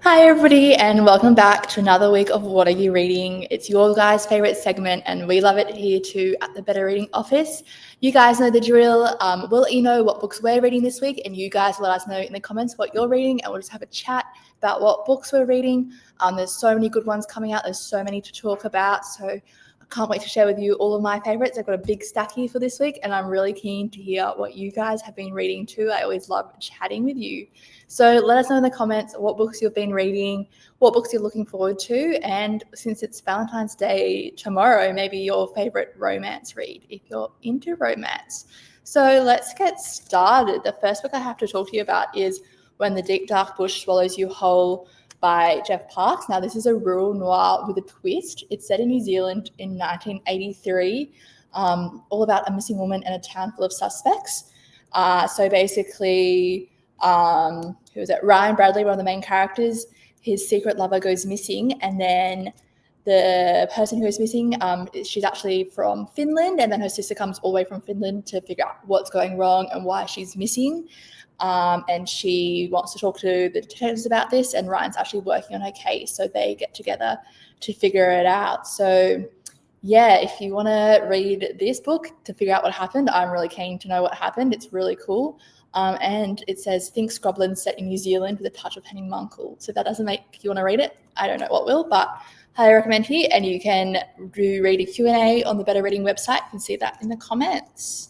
Hi, everybody, and welcome back to another week of What Are You Reading? It's your guys' favorite segment, and we love it here too at the Better Reading Office. You guys know the drill. We'll let you know what books we're reading this week, and you guys let us know in the comments what you're reading, and we'll just have a chat about what books we're reading. There's so many good ones coming out. There's so many to talk about, so I can't wait to share with you all of my favorites. I've got a big stack here for this week, and I'm really keen to hear what you guys have been reading too. I always love chatting with you. So let us know in the comments what books you've been reading, what books you're looking forward to, and since it's Valentine's Day tomorrow, maybe your favorite romance read if you're into romance. So let's get started. The first book I have to talk to you about is When the Deep Dark Bush Swallows You Whole by Jeff Parks. Now, this is a rural noir with a twist. It's set in New Zealand in 1983, all about a missing woman and a town full of suspects. So basically, who was it? Ryan Bradley, one of the main characters, his secret lover goes missing, and then the person who is missing, she's actually from Finland, and then her sister comes all the way from Finland to figure out what's going wrong and why she's missing. And she wants to talk to the detectives about this, and Ryan's actually working on her case, so they get together to figure it out. So yeah, if you want to read this book to figure out what happened, I'm really keen to know what happened. It's really cool. And it says, think Scrubland set in New Zealand with a touch of Henning Mankell. So if that doesn't make you want to read it, I don't know what will, but highly recommend here. And you can read a Q&A on the Better Reading website. You can see that in the comments.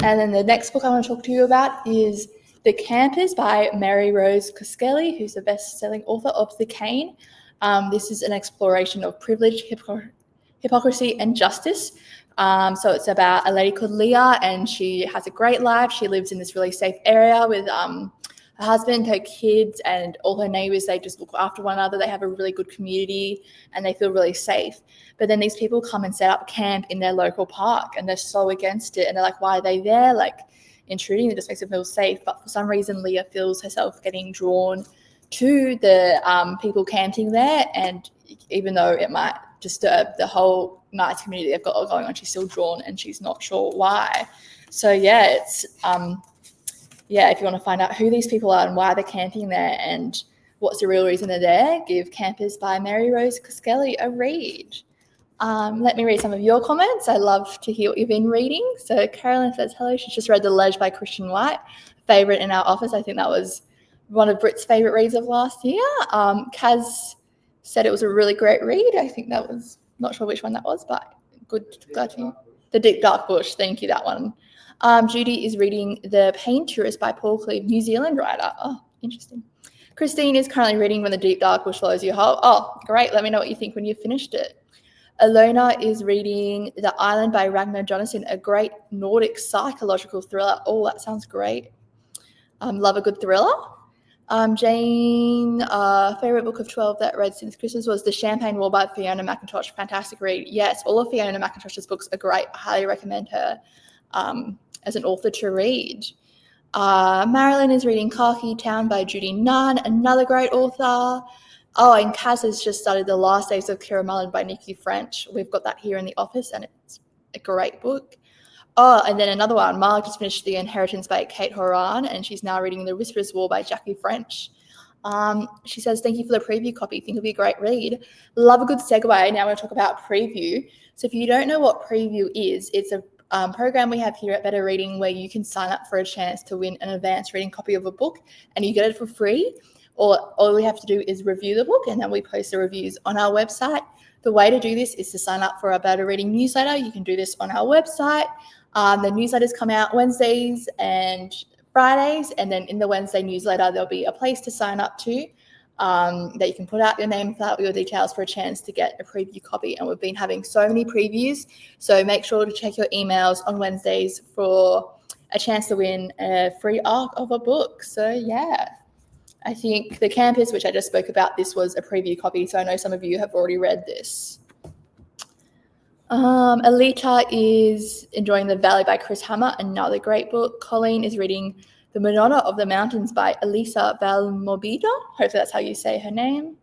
And then the next book I want to talk to you about is The Campers by Mary Rose Koskeli, who's the best-selling author of The Cane. This is an exploration of privilege, hypocrisy, and justice. So it's about a lady called Leah, and she has a great life. She lives in this really safe area with her husband, her kids, and all her neighbors. They just look after one another. They have a really good community, and they feel really safe. But then these people come and set up camp in their local park, and they're so against it. And they're like, why are they there? Like, intruding, it just makes them feel safe. But for some reason, Leah feels herself getting drawn to the people camping there, and even though it might disturb the whole nice community they've got going on, she's still drawn, and she's not sure why. So yeah, it's if you want to find out who these people are and why they're camping there and what's the real reason they're there, give Campers by Mary Rose Koskeli a read. Let me read some of your comments. I love to hear what you've been reading. So Carolyn says, hello, she's just read The Ledge by Christian White, favorite in our office. I think that was one of Brit's favorite reads of last year. Kaz said it was a really great read. I think that was, not sure which one that was, but good. Glad to. The Deep Dark Bush. Thank you, that one. Judy is reading The Pain Tourist by Paul Cleave, New Zealand writer. Oh, interesting. Christine is currently reading When the Deep Dark Bush Swallows You Whole. Oh, great. Let me know what you think when you've finished it. Alona is reading The Island by Ragnar Jonasson, a great Nordic psychological thriller. Oh, that sounds great. Love a good thriller. Jane, favorite book of 12 that I read since Christmas was The Champagne War by Fiona McIntosh. Fantastic read. Yes, all of Fiona McIntosh's books are great. I highly recommend her as an author to read. Marilyn is reading Khaki Town by Judy Nunn, another great author. Oh, and Kaz has just started The Last Days of Kira Mullen by Nikki French. We've got that here in the office, and it's a great book. Oh, and then another one. Mark just finished The Inheritance by Kate Horan, and she's now reading The Whisperer's War by Jackie French. She says, thank you for the preview copy. Think it'll be a great read. Love a good segue. Now we're going to talk about Preview. So if you don't know what Preview is, it's a program we have here at Better Reading where you can sign up for a chance to win an advanced reading copy of a book, and you get it for free. All we have to do is review the book, and then we post the reviews on our website. The way to do this is to sign up for our Better Reading newsletter. You can do this on our website. The newsletters come out Wednesdays and Fridays, and then in the Wednesday newsletter, there'll be a place to sign up to that you can put out your name, fill out your details for a chance to get a preview copy. And we've been having so many previews, so make sure to check your emails on Wednesdays for a chance to win a free ARC of a book. So yeah, I think The Campus, which I just spoke about, this was a preview copy, so I know some of you have already read this. Alita is enjoying The Valley by Chris Hammer, another great book. Colleen is reading The Madonna of the Mountains by Elisa Valmobida. Hopefully that's how you say her name.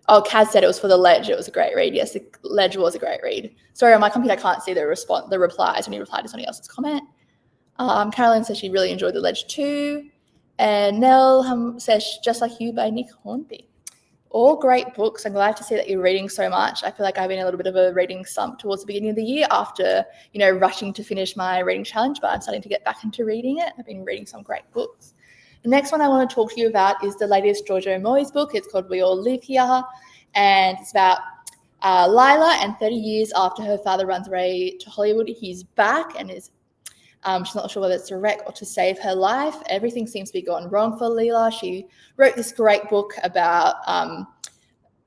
Oh, Kaz said it was for The Ledge. It was a great read. Yes, The Ledge was a great read. Sorry, on my computer I can't see the replies when you reply to somebody else's comment. Caroline says she really enjoyed The Ledge too. And Nell says Just Like You by Nick Hornby. All great books. I'm glad to see that you're reading so much. I feel like I've been in a little bit of a reading slump towards the beginning of the year after, rushing to finish my reading challenge, but I'm starting to get back into reading it. I've been reading some great books. The next one I want to talk to you about is the latest Jojo Moyes book. It's called We All Live Here, and it's about Lila, and 30 years after her father runs away to Hollywood, he's back and is she's not sure whether it's to wreck or to save her life. Everything seems to be going wrong for Lila. She wrote this great book about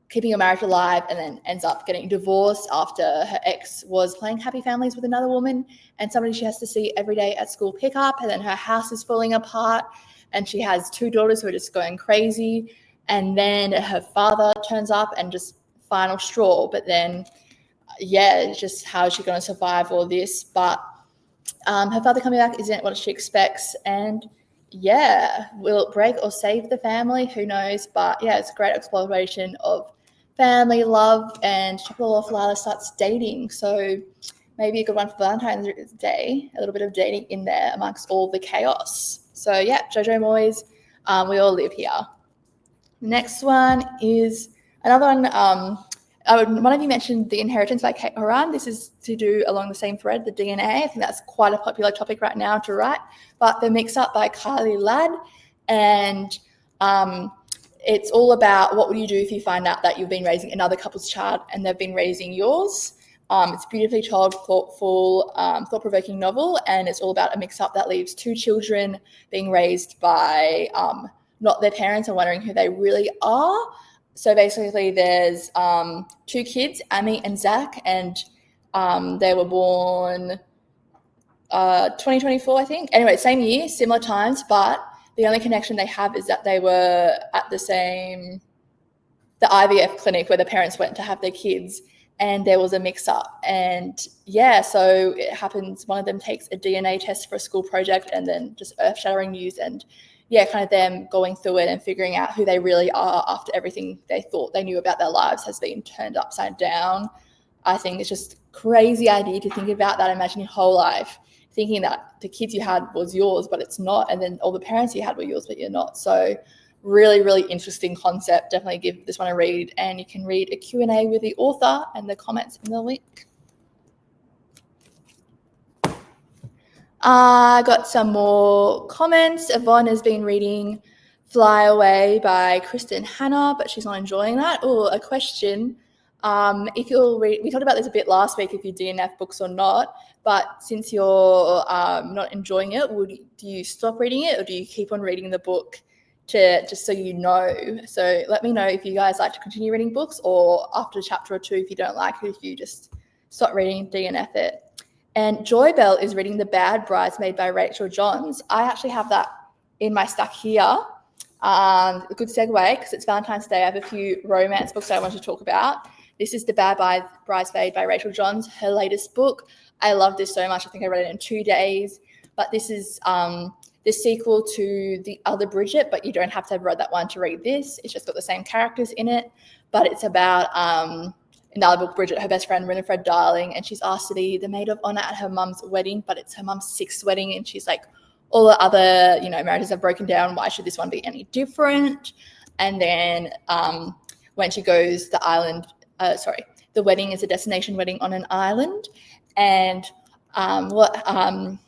keeping a marriage alive and then ends up getting divorced after her ex was playing happy families with another woman and somebody she has to see every day at school pickup. And then her house is falling apart and she has 2 daughters who are just going crazy. And then her father turns up and just final straw. But then, just how is she going to survive all this? But her father coming back isn't what she expects. And will it break or save the family? Who knows? But it's a great exploration of family, love, and top it all off, Lila starts dating. So maybe a good one for Valentine's Day, a little bit of dating in there amongst all the chaos. So Jojo Moyes, We All Live Here. The next one is another one. One of you mentioned The Inheritance by Kate Horan. This is to do along the same thread, the DNA. I think that's quite a popular topic right now to write. But The Mix Up by Kylie Ladd. And it's all about what would you do if you find out that you've been raising another couple's child and they've been raising yours. It's a beautifully told, thoughtful, thought-provoking novel, and it's all about a mix-up that leaves 2 children being raised by not their parents and wondering who they really are. So basically there's 2 kids, Amy and Zach, and they were born 2024, I think. Anyway, same year, similar times, but the only connection they have is that they were at the IVF clinic where the parents went to have their kids, and there was a mix-up. And so it happens, one of them takes a DNA test for a school project, and then just earth-shattering news, and kind of them going through it and figuring out who they really are after everything they thought they knew about their lives has been turned upside down. I think it's just a crazy idea to think about that. Imagine your whole life thinking that the kids you had was yours, but it's not. And then all the parents you had were yours, but you're not. So really, really interesting concept. Definitely give this one a read. And you can read a Q&A with the author and the comments in the link. I got some more comments. Yvonne has been reading Fly Away by Kristen Hanna, but she's not enjoying that. Oh, a question. If you'll read, we talked about this a bit last week, if you DNF books or not, but since you're not enjoying it, do you stop reading it or do you keep on reading the book just so you know? So let me know if you guys like to continue reading books, or after a chapter or 2, if you don't like it, if you just stop reading, DNF it. And Joy Bell is reading The Bad Bridesmaid by Rachel Johns. I actually have that in my stack here. A good segue, because it's Valentine's Day. I have a few romance books I want to talk about. This is The Bad Bridesmaid by Rachel Johns, her latest book. I love this so much. I think I read it in 2 days. But this is the sequel to The Other Bridget, but you don't have to have read that one to read this. It's just got the same characters in it. But it's about another book, Bridget, her best friend, Winifred Darling, and she's asked to be the maid of honor at her mum's wedding, but it's her mum's 6th wedding, and she's like, all the other, marriages have broken down. Why should this one be any different? And then when she goes, the wedding is a destination wedding on an island. And what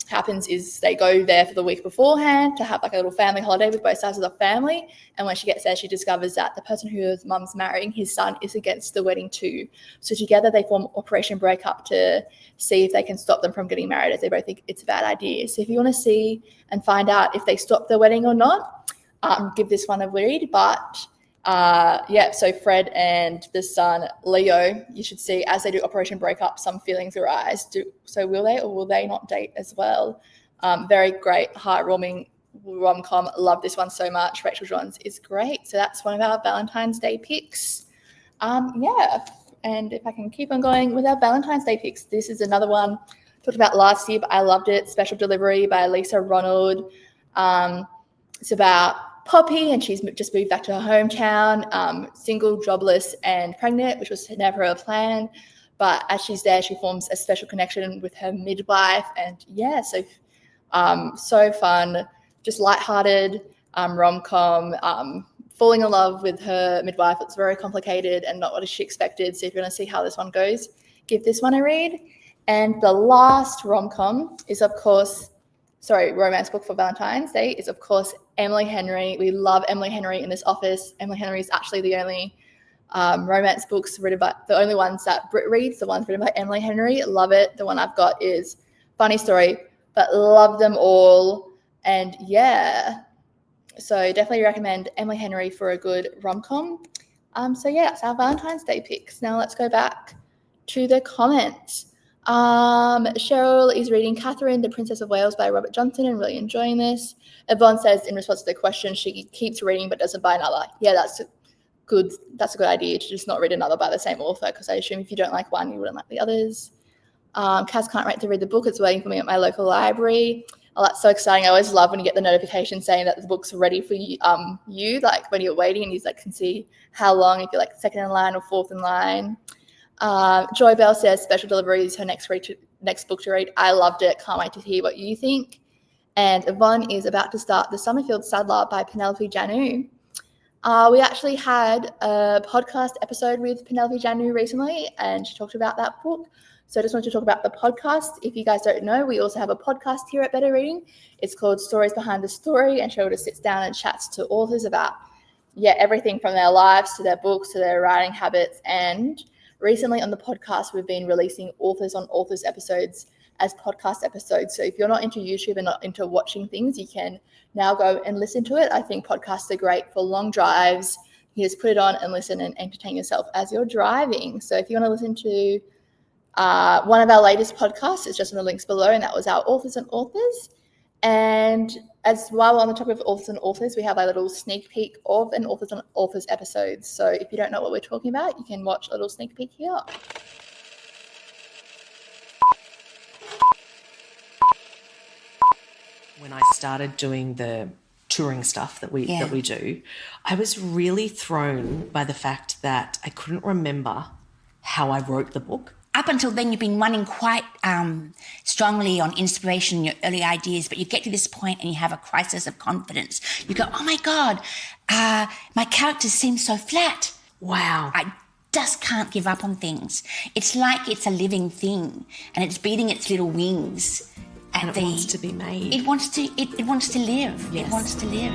happens is they go there for the week beforehand to have like a little family holiday with both sides of the family. And when she gets there, she discovers that the person who her mum's marrying, his son, is against the wedding too. So together they form Operation Breakup to see if they can stop them from getting married, as they both think it's a bad idea. So if you want to see and find out if they stop the wedding or not, give this one a read. But so Fred and the son, Leo, you should see, as they do Operation Breakup, some feelings arise. So will they or will they not date as well? Very great, heartwarming rom-com. Love this one so much. Rachel Johns is great. So that's one of our Valentine's Day picks. And if I can keep on going with our Valentine's Day picks, this is another one I talked about last year, but I loved it. Special Delivery by Lisa Ronald. It's about Poppy, and she's just moved back to her hometown, single, jobless, and pregnant, which was never her plan. But as she's there, she forms a special connection with her midwife, and so fun, just lighthearted, rom-com, falling in love with her midwife. It's very complicated and not what she expected. So if you want to see how this one goes, give this one a read. And the last rom-com is, of course, romance book for Valentine's Day is, of course, Emily Henry. We love Emily Henry in this office. Emily Henry is actually the only romance books written by, the only ones that Brit reads, the ones written by Emily Henry. Love it. The one I've got is Funny Story, but love them all. And yeah, so definitely recommend Emily Henry for a good rom-com. So yeah, that's our Valentine's Day picks. Now let's go back to the comments. Cheryl is reading Catherine, the Princess of Wales by Robert Johnson and really enjoying this. Yvonne says in response to the question, she keeps reading but doesn't buy another. Yeah, that's a good idea to just not read another by the same author, because I assume if you don't like one, you wouldn't like the others. Kaz can't wait to read the book. It's waiting for me at my local library. Oh, that's so exciting. I always love when you get the notification saying that the book's ready for you, like when you're waiting and you can see how long, if you're like second in line or fourth in line. Joy Bell says special delivery is her next book to read. I loved it. Can't wait to hear what you think. And Yvonne is about to start The Summerfield Saddler by Penelope Janu. We actually had a podcast episode with Penelope Janu recently, and she talked about that book. So I just wanted to talk about the podcast. If you guys don't know, we also have a podcast here at Better Reading. It's called Stories Behind the Story, and Cheryl just sits down and chats to authors about everything from their lives to their books to their writing habits. And recently on the podcast, we've been releasing authors on authors episodes as podcast episodes. So if you're not into YouTube and not into watching things, you can now go and listen to it. I think podcasts are great for long drives. You just put it on and listen and entertain yourself as you're driving. So if you want to listen to one of our latest podcasts, it's just in the links below, and that was our Authors and Authors. And as while we're on the topic of Authors and Authors, we have a little sneak peek of an Authors and Authors episode. So if you don't know what we're talking about, you can watch a little sneak peek here. When I started doing the touring stuff that we do, I was really thrown by the fact that I couldn't remember how I wrote the book. Up until then, you've been running quite strongly on inspiration, your early ideas, but you get to this point and you have a crisis of confidence. You go, oh my God, my characters seem so flat. Wow. I just can't give up on things. It's like it's a living thing and it's beating its little wings. And it wants to be made. It wants to live. Yes. It wants to live.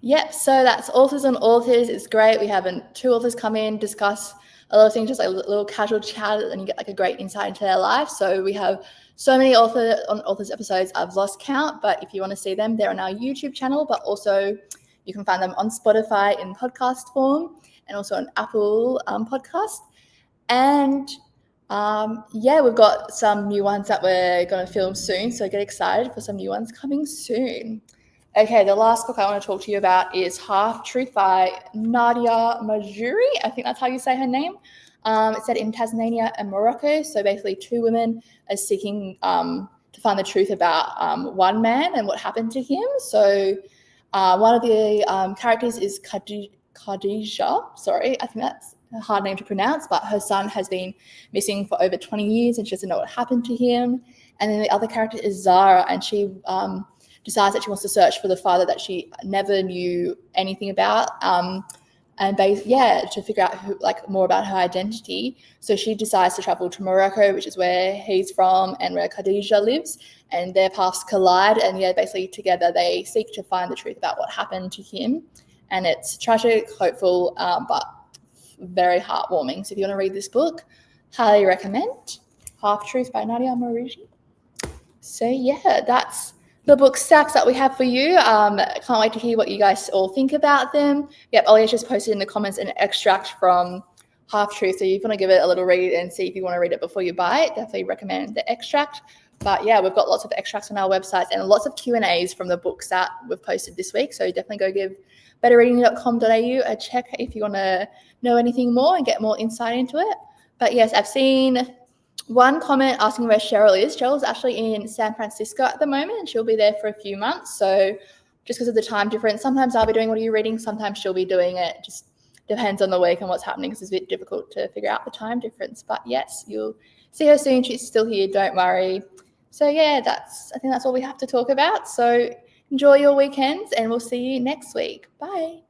Yep, so that's Authors and Authors. It's great. We have two authors come in, discuss a lot of things, just like a little casual chat, and you get like a great insight into their life. So we have so many authors episodes, I've lost count, but if you want to see them, they're on our YouTube channel, but also you can find them on Spotify in podcast form and also on Apple podcast. And we've got some new ones that we're going to film soon, so get excited for some new ones coming soon. Okay, the last book I want to talk to you about is Half Truth by Nadia Marjouri. I think that's how you say her name. It's set in Tasmania and Morocco. So basically two women are seeking to find the truth about one man and what happened to him. So one of the characters is Khadija. Sorry, I think that's a hard name to pronounce, but her son has been missing for over 20 years and she doesn't know what happened to him. And then the other character is Zara, and she decides that she wants to search for the father that she never knew anything about, to figure out more about her identity. So she decides to travel to Morocco, which is where he's from and where Khadija lives, and their paths collide. And basically together they seek to find the truth about what happened to him. And it's tragic, hopeful, but very heartwarming. So if you want to read this book, highly recommend Half Truth by Nadia Marjouri. So that's the book stacks that we have for you. Can't wait to hear what you guys all think about them. Yep, Olia's just posted in the comments an extract from Half Truth. So if you want to give it a little read and see if you want to read it before you buy it, definitely recommend the extract. But we've got lots of extracts on our website and lots of Q&As from the books that we've posted this week. So definitely go give betterreading.com.au a check if you want to know anything more and get more insight into it. But yes, I've seen one comment asking where Cheryl is. Cheryl's actually in San Francisco at the moment, and she'll be there for a few months. So just because of the time difference, sometimes I'll be doing What Are You Reading? Sometimes she'll be doing it. Just depends on the week and what's happening, because it's a bit difficult to figure out the time difference. But yes, you'll see her soon. She's still here. Don't worry. So yeah, I think that's all we have to talk about. So enjoy your weekends and we'll see you next week. Bye.